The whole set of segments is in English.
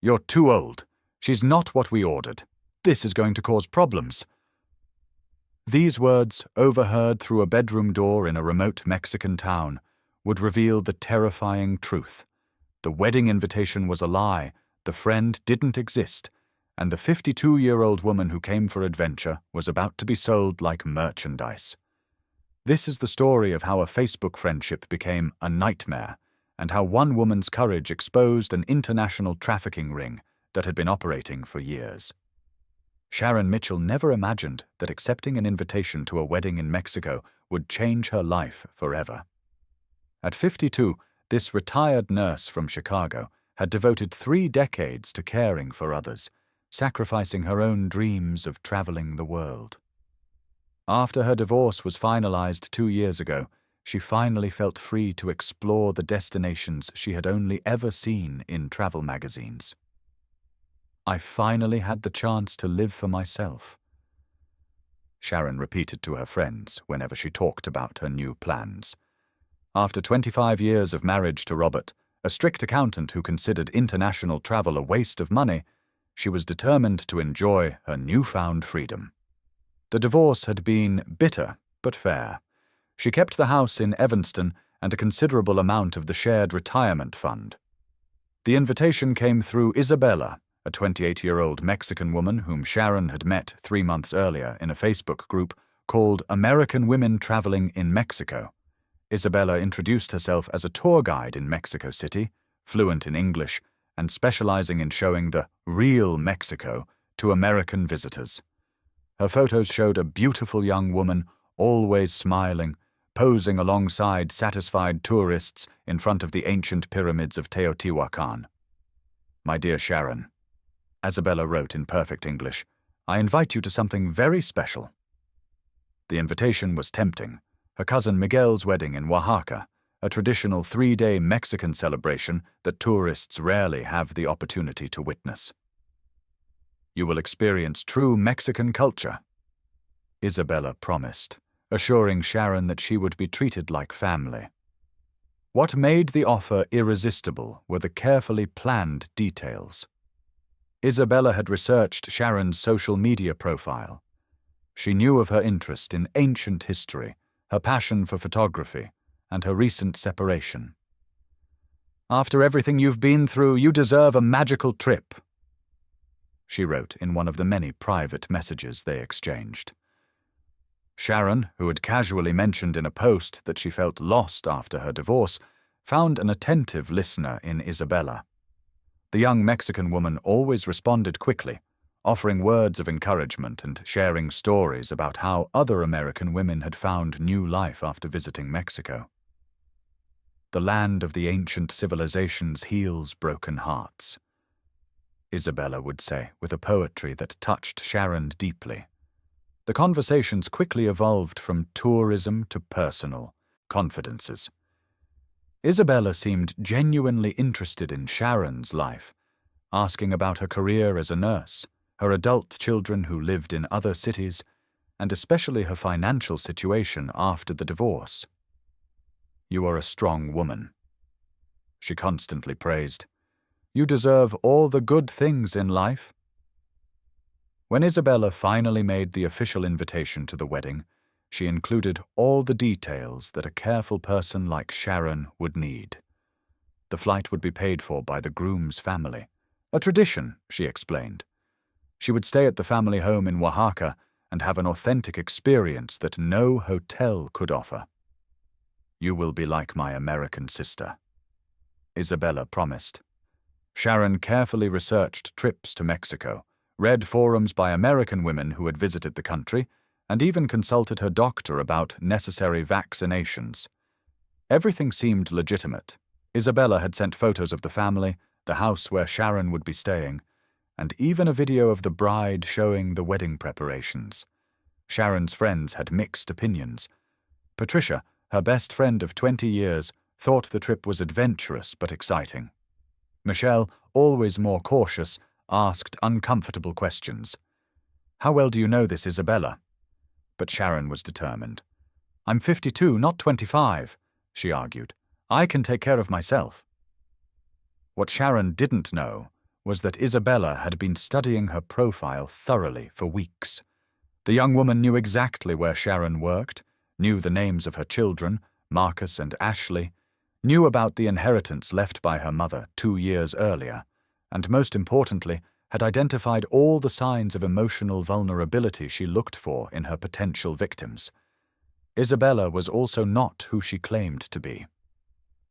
"You're too old. She's not what we ordered. This is going to cause problems." These words, overheard through a bedroom door in a remote Mexican town, would reveal the terrifying truth. The wedding invitation was a lie, the friend didn't exist, and the 52-year-old woman who came for adventure was about to be sold like merchandise. This is the story of how a Facebook friendship became a nightmare, and how one woman's courage exposed an international trafficking ring that had been operating for years. Sharon Mitchell never imagined that accepting an invitation to a wedding in Mexico would change her life forever. At 52, this retired nurse from Chicago had devoted 3 decades to caring for others, sacrificing her own dreams of traveling the world. After her divorce was finalized 2 years ago, she finally felt free to explore the destinations she had only ever seen in travel magazines. "I finally had the chance to live for myself," Sharon repeated to her friends whenever she talked about her new plans. After 25 years of marriage to Robert, a strict accountant who considered international travel a waste of money, she was determined to enjoy her newfound freedom. The divorce had been bitter but fair. She kept the house in Evanston and a considerable amount of the shared retirement fund. The invitation came through Isabella, a 28-year-old Mexican woman whom Sharon had met 3 months earlier in a Facebook group called American Women Traveling in Mexico. Isabella introduced herself as a tour guide in Mexico City, fluent in English, and specializing in showing the real Mexico to American visitors. Her photos showed a beautiful young woman, always smiling, posing alongside satisfied tourists in front of the ancient pyramids of Teotihuacan. "My dear Sharon," Isabella wrote in perfect English, "I invite you to something very special." The invitation was tempting. Her cousin Miguel's wedding in Oaxaca, a traditional 3-day Mexican celebration that tourists rarely have the opportunity to witness. "You will experience true Mexican culture," Isabella promised, assuring Sharon that she would be treated like family. What made the offer irresistible were the carefully planned details. Isabella had researched Sharon's social media profile. She knew of her interest in ancient history, her passion for photography, and her recent separation. "After everything you've been through, you deserve a magical trip," she wrote in one of the many private messages they exchanged. Sharon, who had casually mentioned in a post that she felt lost after her divorce, found an attentive listener in Isabella. The young Mexican woman always responded quickly, offering words of encouragement and sharing stories about how other American women had found new life after visiting Mexico. "The land of the ancient civilizations heals broken hearts," Isabella would say with a poetry that touched Sharon deeply. The conversations quickly evolved from tourism to personal confidences. Isabella seemed genuinely interested in Sharon's life, asking about her career as a nurse, her adult children who lived in other cities, and especially her financial situation after the divorce. "You are a strong woman," she constantly praised. "You deserve all the good things in life." When Isabella finally made the official invitation to the wedding, she included all the details that a careful person like Sharon would need. The flight would be paid for by the groom's family. A tradition, she explained. She would stay at the family home in Oaxaca and have an authentic experience that no hotel could offer. "You will be like my American sister," Isabella promised. Sharon carefully researched trips to Mexico, read forums by American women who had visited the country, and even consulted her doctor about necessary vaccinations. Everything seemed legitimate. Isabella had sent photos of the family, the house where Sharon would be staying, and even a video of the bride showing the wedding preparations. Sharon's friends had mixed opinions. Patricia, her best friend of 20 years, thought the trip was adventurous but exciting. Michelle, always more cautious, asked uncomfortable questions. "How well do you know this Isabella?" But Sharon was determined. "I'm 52, not 25, she argued. "I can take care of myself." What Sharon didn't know was that Isabella had been studying her profile thoroughly for weeks. The young woman knew exactly where Sharon worked, knew the names of her children, Marcus and Ashley, knew about the inheritance left by her mother 2 years earlier, and most importantly, had identified all the signs of emotional vulnerability she looked for in her potential victims. Isabella was also not who she claimed to be.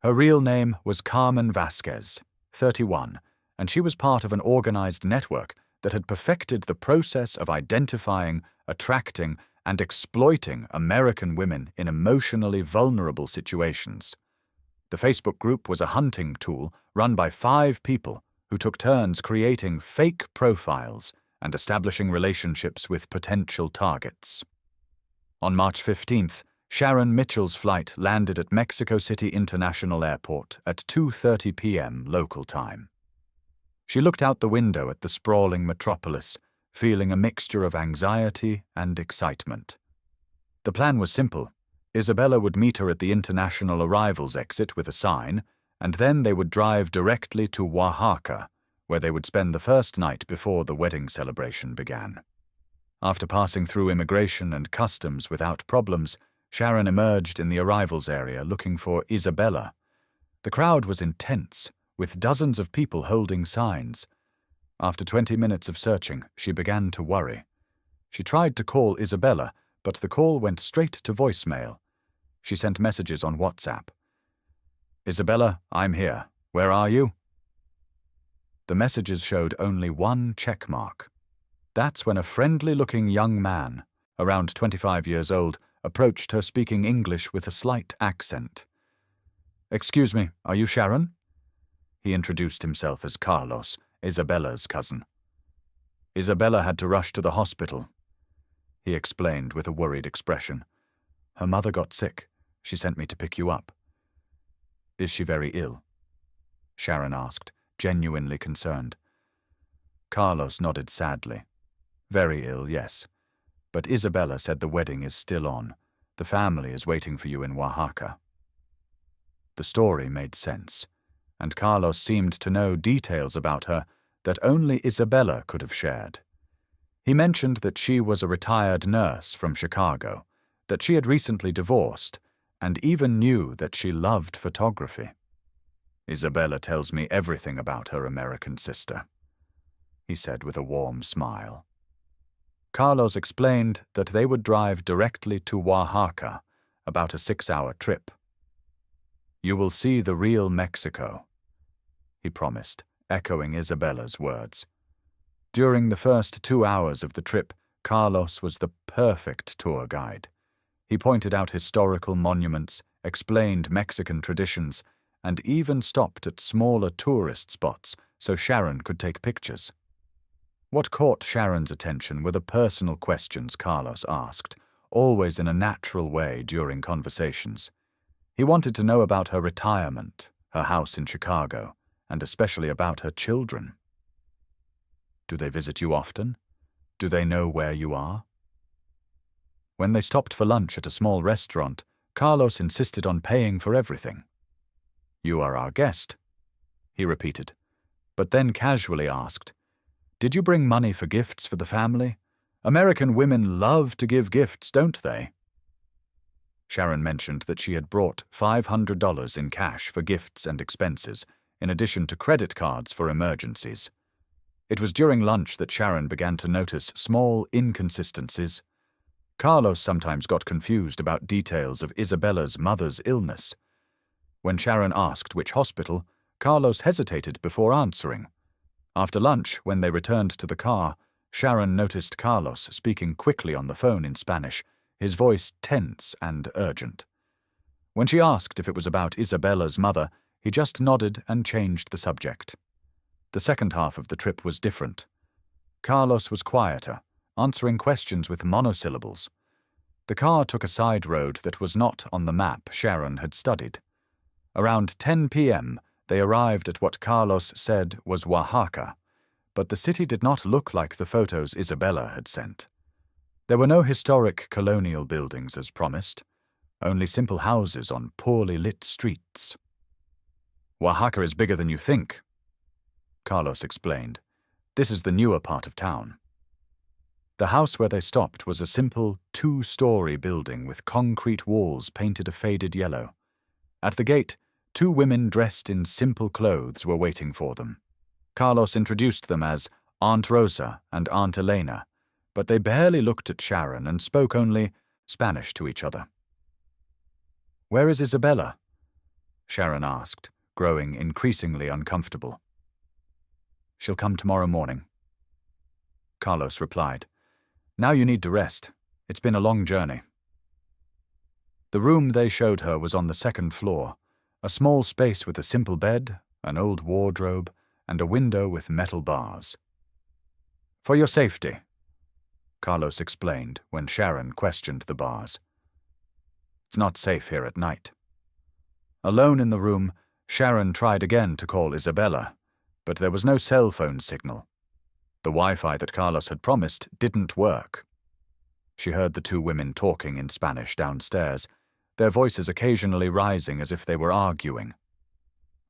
Her real name was Carmen Vasquez, 31, and she was part of an organized network that had perfected the process of identifying, attracting, and exploiting American women in emotionally vulnerable situations. The Facebook group was a hunting tool run by 5 people who took turns creating fake profiles and establishing relationships with potential targets. On March 15th, Sharon Mitchell's flight landed at Mexico City International Airport at 2:30 p.m. local time. She looked out the window at the sprawling metropolis, feeling a mixture of anxiety and excitement. The plan was simple. Isabella would meet her at the international arrivals exit with a sign, and then they would drive directly to Oaxaca, where they would spend the first night before the wedding celebration began. After passing through immigration and customs without problems, Sharon emerged in the arrivals area looking for Isabella. The crowd was intense, with dozens of people holding signs. After 20 minutes of searching, she began to worry. She tried to call Isabella, but the call went straight to voicemail. She sent messages on WhatsApp. "Isabella, I'm here. Where are you?" The messages showed only one check mark. That's when a friendly-looking young man, around 25 years old, approached her speaking English with a slight accent. "Excuse me, are you Sharon?" He introduced himself as Carlos, Isabella's cousin. "Isabella had to rush to the hospital," he explained with a worried expression. "Her mother got sick. She sent me to pick you up." "Is she very ill?" Sharon asked, genuinely concerned. Carlos nodded sadly. "Very ill, yes. But Isabella said the wedding is still on. The family is waiting for you in Oaxaca." The story made sense, and Carlos seemed to know details about her that only Isabella could have shared. He mentioned that she was a retired nurse from Chicago, that she had recently divorced, and even knew that she loved photography. "Isabella tells me everything about her American sister," he said with a warm smile. Carlos explained that they would drive directly to Oaxaca, about a 6-hour trip. "You will see the real Mexico," he promised, echoing Isabella's words. During the first 2 hours of the trip, Carlos was the perfect tour guide. He pointed out historical monuments, explained Mexican traditions, and even stopped at smaller tourist spots so Sharon could take pictures. What caught Sharon's attention were the personal questions Carlos asked, always in a natural way during conversations. He wanted to know about her retirement, her house in Chicago, and especially about her children. "Do they visit you often? Do they know where you are?" When they stopped for lunch at a small restaurant, Carlos insisted on paying for everything. "You are our guest," he repeated, but then casually asked, "Did you bring money for gifts for the family? American women love to give gifts, don't they?" Sharon mentioned that she had brought $500 in cash for gifts and expenses, in addition to credit cards for emergencies. It was during lunch that Sharon began to notice small inconsistencies. Carlos sometimes got confused about details of Isabella's mother's illness. When Sharon asked which hospital, Carlos hesitated before answering. After lunch, when they returned to the car, Sharon noticed Carlos speaking quickly on the phone in Spanish, his voice tense and urgent. When she asked if it was about Isabella's mother, he just nodded and changed the subject. The second half of the trip was different. Carlos was quieter, answering questions with monosyllables. The car took a side road that was not on the map Sharon had studied. Around 10 p.m., they arrived at what Carlos said was Oaxaca, but the city did not look like the photos Isabella had sent. There were no historic colonial buildings as promised, only simple houses on poorly lit streets. "Oaxaca is bigger than you think." Carlos explained. "This is the newer part of town." The house where they stopped was a simple 2-story building with concrete walls painted a faded yellow. At the gate, 2 women dressed in simple clothes were waiting for them. Carlos introduced them as Aunt Rosa and Aunt Elena, but they barely looked at Sharon and spoke only Spanish to each other. "Where is Isabella?" Sharon asked, growing increasingly uncomfortable. "She'll come tomorrow morning," Carlos replied. "Now you need to rest. It's been a long journey." The room they showed her was on the 2nd floor, a small space with a simple bed, an old wardrobe, and a window with metal bars. "For your safety," Carlos explained when Sharon questioned the bars. "It's not safe here at night." Alone in the room, Sharon tried again to call Isabella, but there was no cell phone signal. The Wi-Fi that Carlos had promised didn't work. She heard the 2 women talking in Spanish downstairs, their voices occasionally rising as if they were arguing.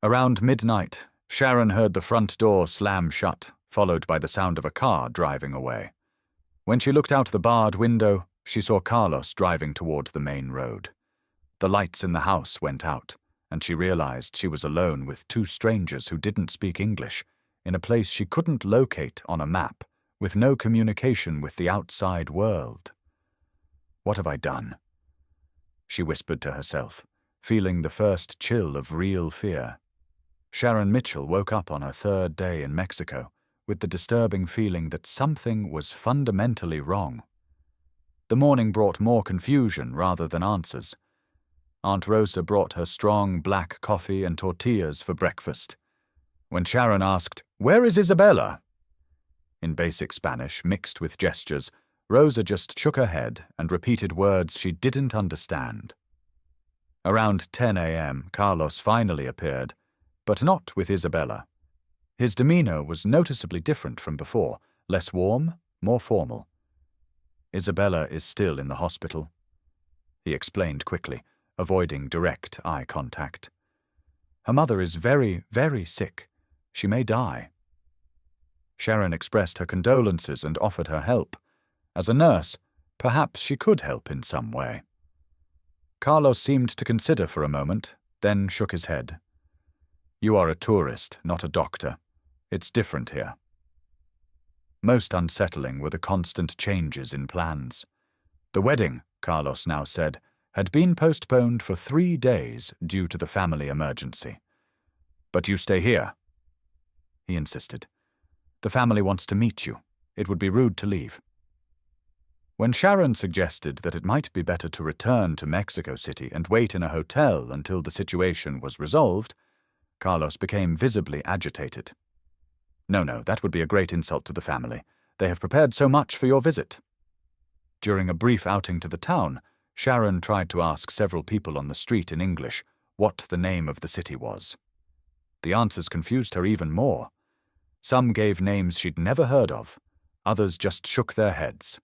Around midnight, Sharon heard the front door slam shut, followed by the sound of a car driving away. When she looked out the barred window, she saw Carlos driving toward the main road. The lights in the house went out, and she realized she was alone with 2 strangers who didn't speak English, in a place she couldn't locate on a map, with no communication with the outside world. "What have I done?" she whispered to herself, feeling the first chill of real fear. Sharon Mitchell woke up on her 3rd day in Mexico with the disturbing feeling that something was fundamentally wrong. The morning brought more confusion rather than answers. Aunt Rosa brought her strong black coffee and tortillas for breakfast. When Sharon asked, "Where is Isabella?" in basic Spanish mixed with gestures, Rosa just shook her head and repeated words she didn't understand. Around 10 a.m., Carlos finally appeared, but not with Isabella. His demeanor was noticeably different from before, less warm, more formal. "Isabella is still in the hospital," he explained quickly, avoiding direct eye contact. "Her mother is very, very sick. She may die." Sharon expressed her condolences and offered her help. As a nurse, perhaps she could help in some way. Carlos seemed to consider for a moment, then shook his head. "You are a tourist, not a doctor. It's different here." Most unsettling were the constant changes in plans. The wedding, Carlos now said, had been postponed for 3 days due to the family emergency. "But you stay here," he insisted. "The family wants to meet you. It would be rude to leave." When Sharon suggested that it might be better to return to Mexico City and wait in a hotel until the situation was resolved, Carlos became visibly agitated. No, that would be a great insult to the family. They have prepared so much for your visit." During a brief outing to the town, Sharon tried to ask several people on the street in English what the name of the city was. The answers confused her even more. Some gave names she'd never heard of. Others just shook their heads.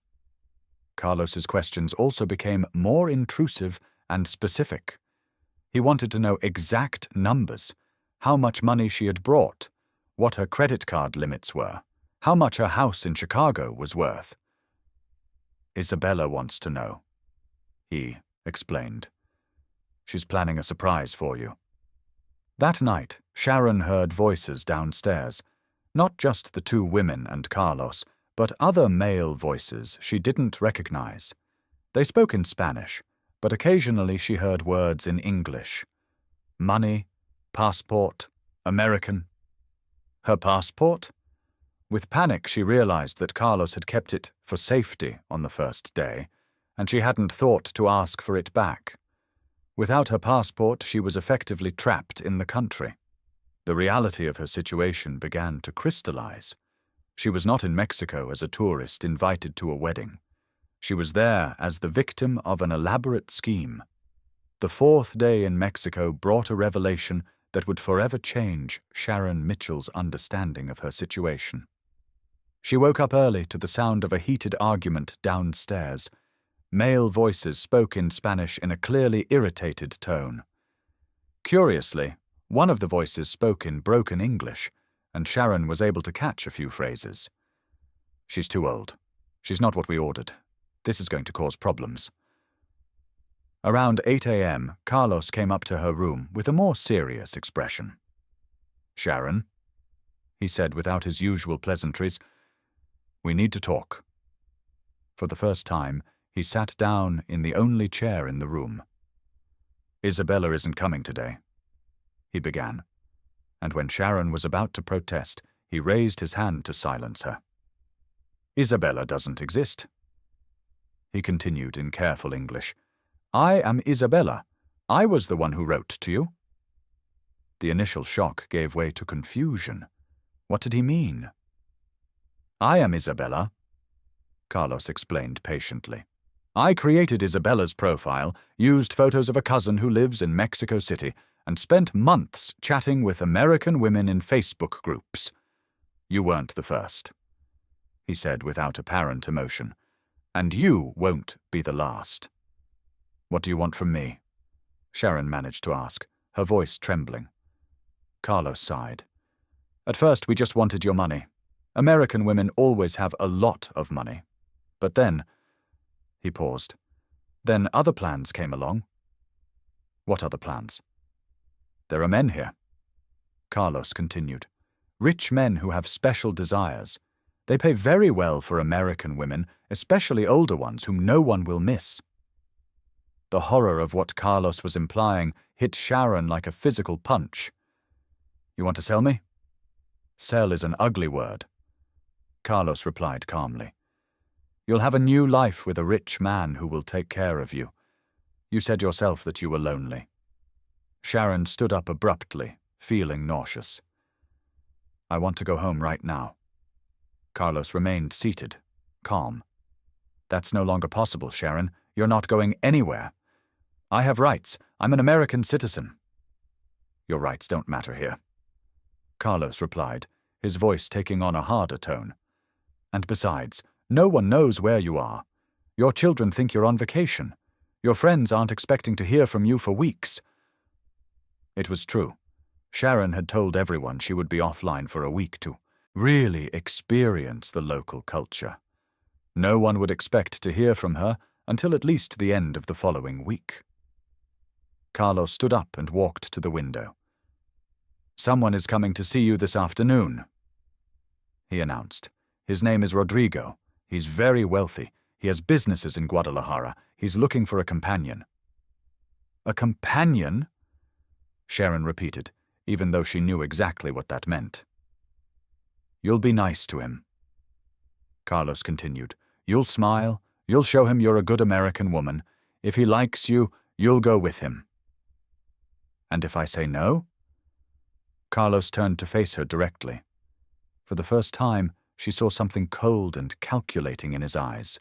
Carlos's questions also became more intrusive and specific. He wanted to know exact numbers, how much money she had brought, what her credit card limits were, how much her house in Chicago was worth. "Isabella wants to know," he explained. "She's planning a surprise for you." That night, Sharon heard voices downstairs, not just the 2 women and Carlos, but other male voices she didn't recognize. They spoke in Spanish, but occasionally she heard words in English. Money, passport, American. Her passport? With panic, she realized that Carlos had kept it for safety on the first day, and she hadn't thought to ask for it back. Without her passport, she was effectively trapped in the country. The reality of her situation began to crystallize. She was not in Mexico as a tourist invited to a wedding. She was there as the victim of an elaborate scheme. The 4th day in Mexico brought a revelation that would forever change Sharon Mitchell's understanding of her situation. She woke up early to the sound of a heated argument downstairs. Male voices spoke in Spanish in a clearly irritated tone. Curiously, one of the voices spoke in broken English, and Sharon was able to catch a few phrases. "She's too old. She's not what we ordered. This is going to cause problems." Around 8 a.m., Carlos came up to her room with a more serious expression. "Sharon," he said without his usual pleasantries, "we need to talk." For the first time, he sat down in the only chair in the room. "Isabella isn't coming today," he began, and when Sharon was about to protest, he raised his hand to silence her. "Isabella doesn't exist," he continued in careful English. "I am Isabella. I was the one who wrote to you." The initial shock gave way to confusion. What did he mean? "I am Isabella," Carlos explained patiently. "I created Isabella's profile, used photos of a cousin who lives in Mexico City, and spent months chatting with American women in Facebook groups. You weren't the first," he said without apparent emotion, "and you won't be the last." "What do you want from me?" Sharon managed to ask, her voice trembling. Carlos sighed. "At first we just wanted your money. American women always have a lot of money. But then," he paused, "then other plans came along." "What other plans?" "There are men here," Carlos continued. "Rich men who have special desires. They pay very well for American women, especially older ones whom no one will miss." The horror of what Carlos was implying hit Sharon like a physical punch. "You want to sell me?" "Sell is an ugly word," Carlos replied calmly. "You'll have a new life with a rich man who will take care of you. You said yourself that you were lonely." Sharon stood up abruptly, feeling nauseous. "I want to go home right now." Carlos remained seated, calm. "That's no longer possible, Sharon. You're not going anywhere. I have rights. I'm an American citizen." "Your rights don't matter here," Carlos replied, his voice taking on a harder tone. "And besides, no one knows where you are. Your children think you're on vacation. Your friends aren't expecting to hear from you for weeks." It was true. Sharon had told everyone she would be offline for a week to really experience the local culture. No one would expect to hear from her until at least the end of the following week. Carlos stood up and walked to the window. "Someone is coming to see you this afternoon," he announced. "His name is Rodrigo. He's very wealthy. He has businesses in Guadalajara. He's looking for a companion." "A companion?" Sharon repeated, even though she knew exactly what that meant. "You'll be nice to him," Carlos continued. "You'll smile. You'll show him you're a good American woman. If he likes you, you'll go with him." "And if I say no?" Carlos turned to face her directly. For the first time, she saw something cold and calculating in his eyes.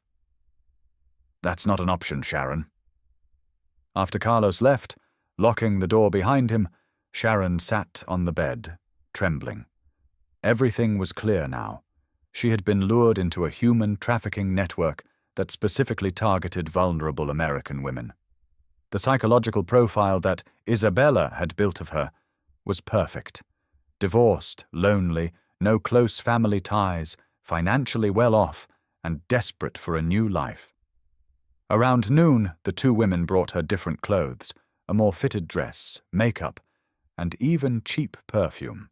"That's not an option, Sharon." After Carlos left, locking the door behind him, Sharon sat on the bed, trembling. Everything was clear now. She had been lured into a human trafficking network that specifically targeted vulnerable American women. The psychological profile that Isabella had built of her was perfect. Divorced, lonely, no close family ties, financially well off, and desperate for a new life. Around noon, the two women brought her different clothes, a more fitted dress, makeup, and even cheap perfume.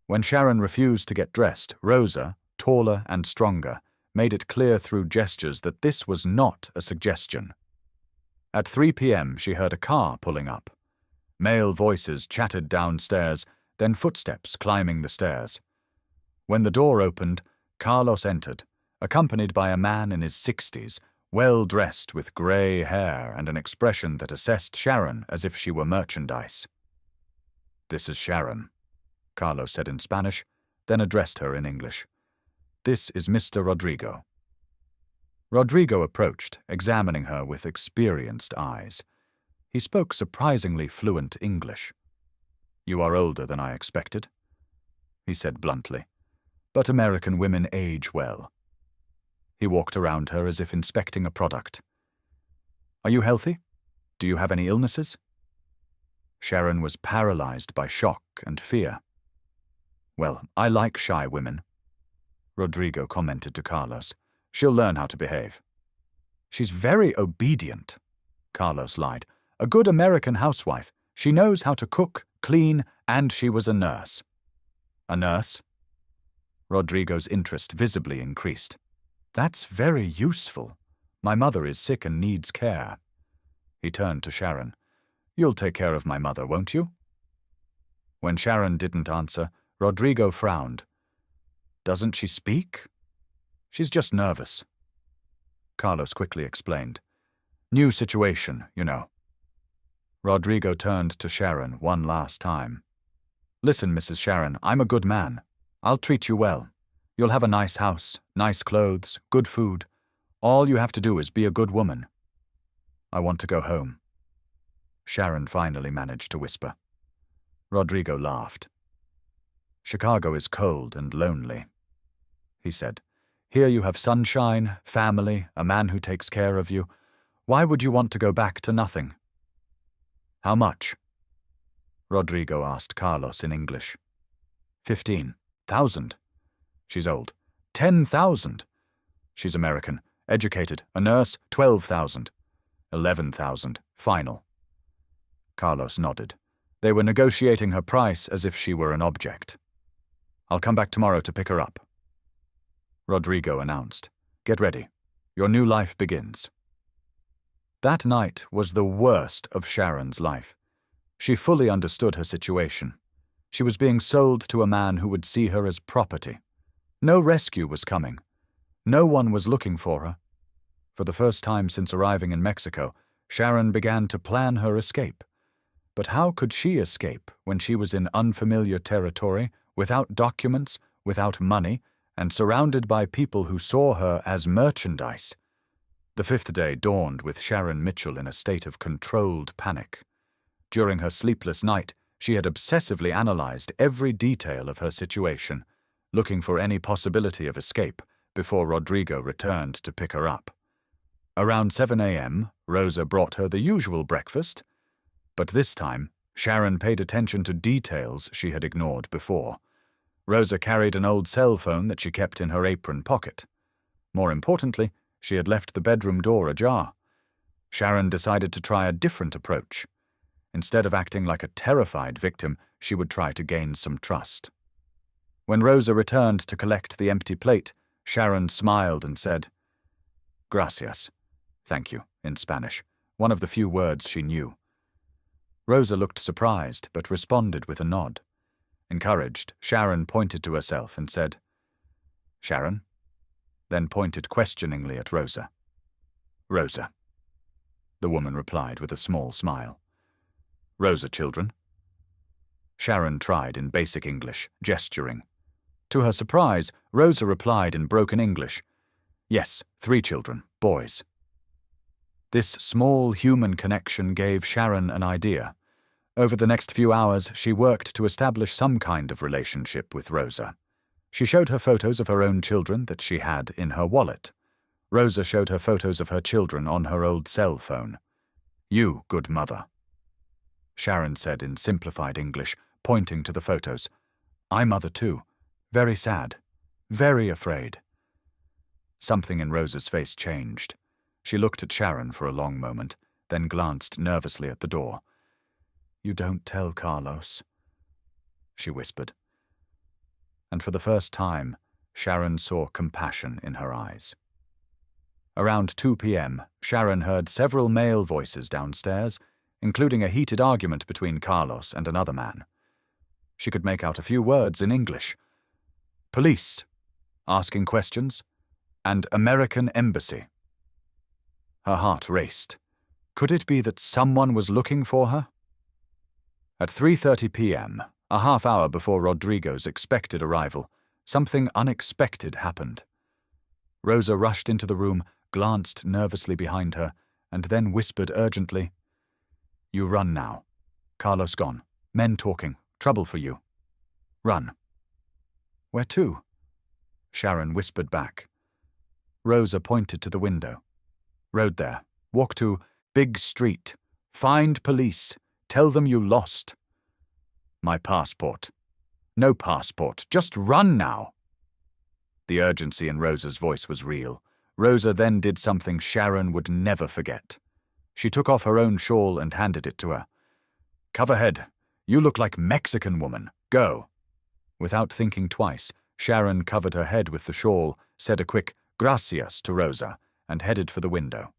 When Sharon refused to get dressed, Rosa, taller and stronger, made it clear through gestures that this was not a suggestion. At 3 p.m. she heard a car pulling up. Male voices chattered downstairs, then footsteps climbing the stairs. When the door opened, Carlos entered, accompanied by a man in his 60s, well-dressed with grey hair and an expression that assessed Sharon as if she were merchandise. "This is Sharon," Carlos said in Spanish, then addressed her in English. "This is Mr. Rodrigo." Rodrigo approached, examining her with experienced eyes. He spoke surprisingly fluent English. "You are older than I expected," he said bluntly, "but American women age well." He walked around her as if inspecting a product. "Are you healthy? Do you have any illnesses?" Sharon was paralyzed by shock and fear. Well, I like shy women, Rodrigo commented to Carlos. She'll learn how to behave. She's very obedient, Carlos lied. A good American housewife. She knows how to cook, clean, and she was a nurse. A nurse? Rodrigo's interest visibly increased. That's very useful. My mother is sick and needs care. He turned to Sharon. You'll take care of my mother, won't you? When Sharon didn't answer, Rodrigo frowned. Doesn't she speak? She's just nervous. Carlos quickly explained. New situation, you know. Rodrigo turned to Sharon one last time. Listen, Mrs. Sharon, I'm a good man. I'll treat you well. You'll have a nice house, nice clothes, good food. All you have to do is be a good woman. I want to go home. Sharon finally managed to whisper. Rodrigo laughed. Chicago is cold and lonely, he said. Here you have sunshine, family, a man who takes care of you. Why would you want to go back to nothing? How much? Rodrigo asked Carlos in English. 15,000. She's old. 10,000. She's American, educated, a nurse, 12,000. 11,000, final. Carlos nodded. They were negotiating her price as if she were an object. I'll come back tomorrow to pick her up. Rodrigo announced. Get ready. Your new life begins. That night was the worst of Sharon's life. She fully understood her situation. She was being sold to a man who would see her as property. No rescue was coming. No one was looking for her. For the first time since arriving in Mexico, Sharon began to plan her escape. But how could she escape when she was in unfamiliar territory, without documents, without money, and surrounded by people who saw her as merchandise? The fifth day dawned with Sharon Mitchell in a state of controlled panic. During her sleepless night, she had obsessively analyzed every detail of her situation, looking for any possibility of escape before Rodrigo returned to pick her up. Around 7 a.m., Rosa brought her the usual breakfast, but this time, Sharon paid attention to details she had ignored before. Rosa carried an old cell phone that she kept in her apron pocket. More importantly, she had left the bedroom door ajar. Sharon decided to try a different approach. Instead of acting like a terrified victim, she would try to gain some trust. When Rosa returned to collect the empty plate, Sharon smiled and said, Gracias. Thank you, in Spanish, one of the few words she knew. Rosa looked surprised, but responded with a nod. Encouraged, Sharon pointed to herself and said, Sharon? Then pointed questioningly at Rosa. Rosa, the woman replied with a small smile. Rosa, children? Sharon tried in basic English, gesturing. To her surprise, Rosa replied in broken English, Yes, 3 children, boys. This small human connection gave Sharon an idea. Over the next few hours, she worked to establish some kind of relationship with Rosa. She showed her photos of her own children that she had in her wallet. Rosa showed her photos of her children on her old cell phone. You, good mother. Sharon said in simplified English, pointing to the photos. I mother too. Very sad. Very afraid. Something in Rosa's face changed. She looked at Sharon for a long moment, then glanced nervously at the door. You don't tell Carlos, she whispered. And for the first time, Sharon saw compassion in her eyes. Around 2 p.m., Sharon heard several male voices downstairs, including a heated argument between Carlos and another man. She could make out a few words in English. Police, asking questions, and American Embassy. Her heart raced. Could it be that someone was looking for her? At 3:30 p.m., a half hour before Rodrigo's expected arrival, something unexpected happened. Rosa rushed into the room, glanced nervously behind her, and then whispered urgently, You run now. Carlos gone. Men talking. Trouble for you. Run. Where to? Sharon whispered back. Rosa pointed to the window. Road there. Walk to Big Street. Find police. Tell them you lost. My passport. No passport. Just run now. The urgency in Rosa's voice was real. Rosa then did something Sharon would never forget. She took off her own shawl and handed it to her. Cover head. You look like Mexican woman. Go. Without thinking twice, Sharon covered her head with the shawl, said a quick gracias to Rosa, and headed for the window.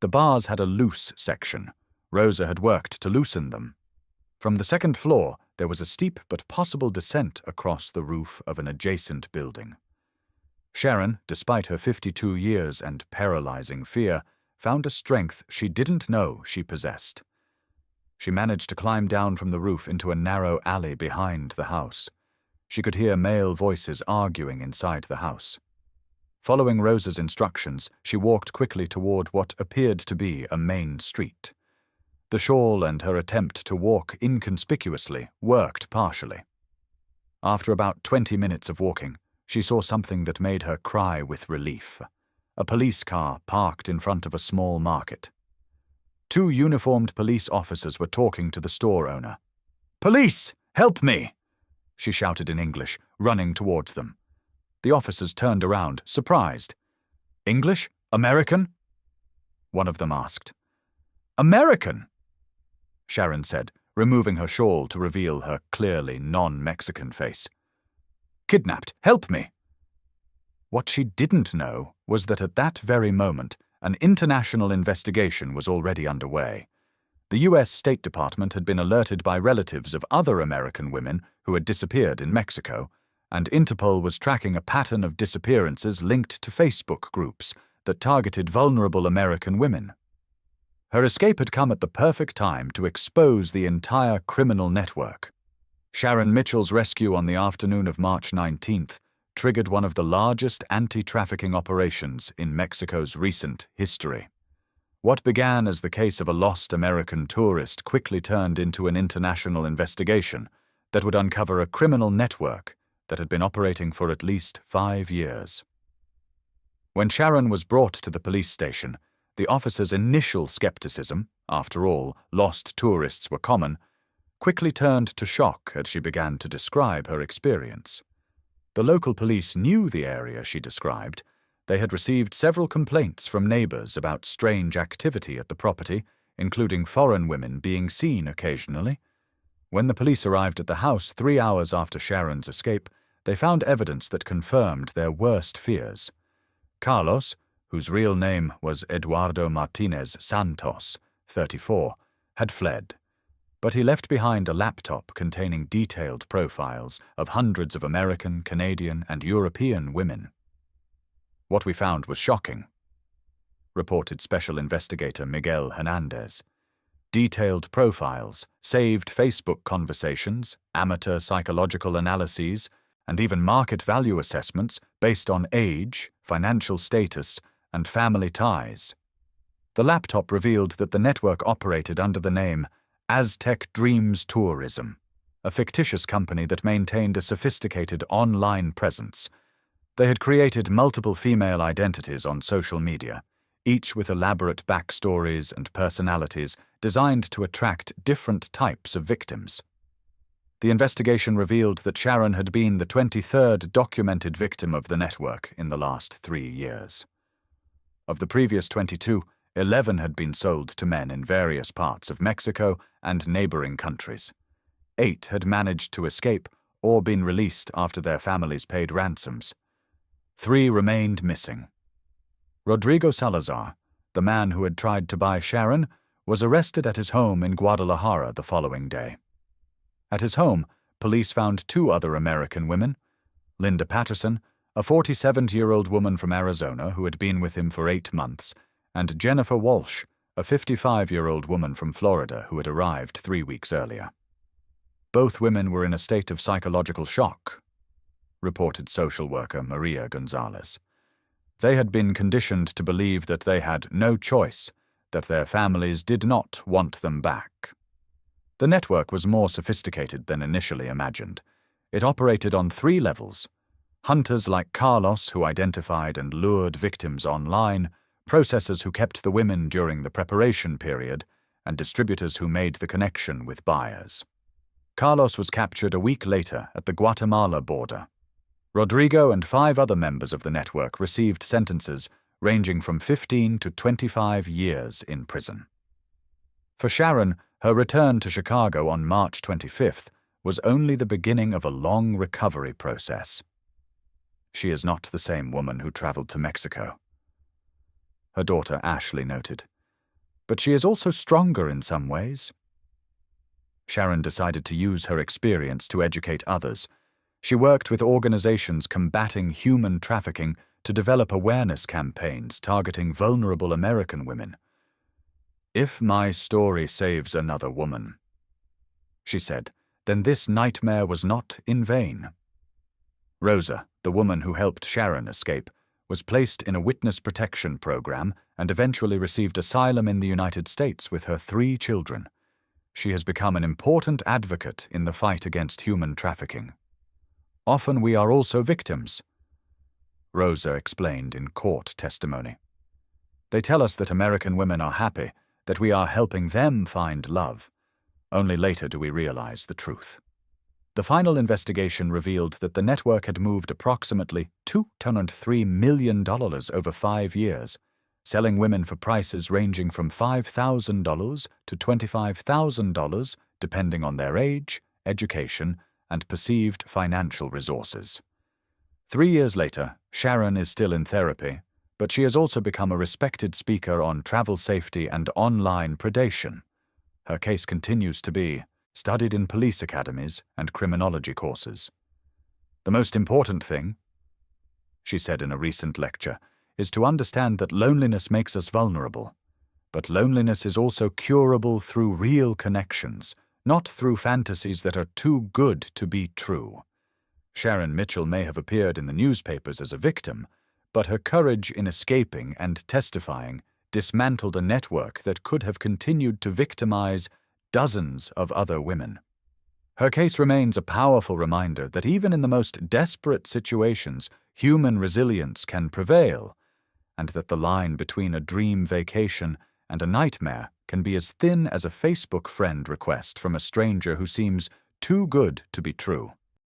The bars had a loose section. Rosa had worked to loosen them. From the second floor, there was a steep but possible descent across the roof of an adjacent building. Sharon, despite her 52 years and paralyzing fear, found a strength she didn't know she possessed. She managed to climb down from the roof into a narrow alley behind the house. She could hear male voices arguing inside the house. Following Rosa's instructions, she walked quickly toward what appeared to be a main street. The shawl and her attempt to walk inconspicuously worked partially. After about 20 minutes of walking, she saw something that made her cry with relief. A police car parked in front of a small market. 2 uniformed police officers were talking to the store owner. "Police! Help me!" she shouted in English, running towards them. The officers turned around, surprised. "English? American?" one of them asked. "American?" Sharon said, removing her shawl to reveal her clearly non-Mexican face. "Kidnapped. Help me." What she didn't know was that at that very moment, an international investigation was already underway. The U.S. State Department had been alerted by relatives of other American women who had disappeared in Mexico, and Interpol was tracking a pattern of disappearances linked to Facebook groups that targeted vulnerable American women. Her escape had come at the perfect time to expose the entire criminal network. Sharon Mitchell's rescue on the afternoon of March 19th triggered one of the largest anti-trafficking operations in Mexico's recent history. What began as the case of a lost American tourist quickly turned into an international investigation that would uncover a criminal network that had been operating for at least 5 years. When Sharon was brought to the police station, the officer's initial skepticism, after all, lost tourists were common, quickly turned to shock as she began to describe her experience. The local police knew the area she described. They had received several complaints from neighbors about strange activity at the property, including foreign women being seen occasionally. When the police arrived at the house 3 hours after Sharon's escape, they found evidence that confirmed their worst fears. Carlos, whose real name was Eduardo Martinez Santos, 34, had fled, but he left behind a laptop containing detailed profiles of hundreds of American, Canadian, and European women. "What we found was shocking," reported Special Investigator Miguel Hernandez. "Detailed profiles, saved Facebook conversations, amateur psychological analyses, and even market value assessments based on age, financial status, and family ties. The laptop revealed that the network operated under the name Aztec Dreams Tourism, a fictitious company that maintained a sophisticated online presence. They had created multiple female identities on social media, each with elaborate backstories and personalities designed to attract different types of victims. The investigation revealed that Sharon had been the 23rd documented victim of the network in the last 3 years. Of the previous 22, 11 had been sold to men in various parts of Mexico and neighboring countries. 8 had managed to escape or been released after their families paid ransoms. 3 remained missing. Rodrigo Salazar, the man who had tried to buy Sharon, was arrested at his home in Guadalajara the following day. At his home, police found 2 other American women, Linda Patterson, a 47-year-old woman from Arizona who had been with him for 8 months, and Jennifer Walsh, a 55-year-old woman from Florida who had arrived 3 weeks earlier. Both women were in a state of psychological shock, reported social worker Maria Gonzalez. They had been conditioned to believe that they had no choice, that their families did not want them back. The network was more sophisticated than initially imagined. It operated on 3 levels: hunters like Carlos who identified and lured victims online, processors who kept the women during the preparation period, and distributors who made the connection with buyers. Carlos was captured a week later at the Guatemala border. Rodrigo and 5 other members of the network received sentences ranging from 15 to 25 years in prison. For Sharon, her return to Chicago on March 25th was only the beginning of a long recovery process. She is not the same woman who traveled to Mexico, her daughter Ashley noted, but she is also stronger in some ways. Sharon decided to use her experience to educate others. She worked with organizations combating human trafficking to develop awareness campaigns targeting vulnerable American women. "If my story saves another woman," she said, "then this nightmare was not in vain." Rosa, the woman who helped Sharon escape, was placed in a witness protection program and eventually received asylum in the United States with her 3 children. She has become an important advocate in the fight against human trafficking. "Often we are also victims," Rosa explained in court testimony. "They tell us that American women are happy, that we are helping them find love. Only later do we realize the truth." The final investigation revealed that the network had moved approximately $203 million over 5 years, selling women for prices ranging from $5,000 to $25,000 depending on their age, education, and perceived financial resources. 3 years later, Sharon is still in therapy, but she has also become a respected speaker on travel safety and online predation. Her case continues to be studied in police academies and criminology courses. "The most important thing," she said in a recent lecture, "is to understand that loneliness makes us vulnerable. But loneliness is also curable through real connections, not through fantasies that are too good to be true." Sharon Mitchell may have appeared in the newspapers as a victim, but her courage in escaping and testifying dismantled a network that could have continued to victimize dozens of other women. Her case remains a powerful reminder that even in the most desperate situations, human resilience can prevail, and that the line between a dream vacation and a nightmare can be as thin as a Facebook friend request from a stranger who seems too good to be true.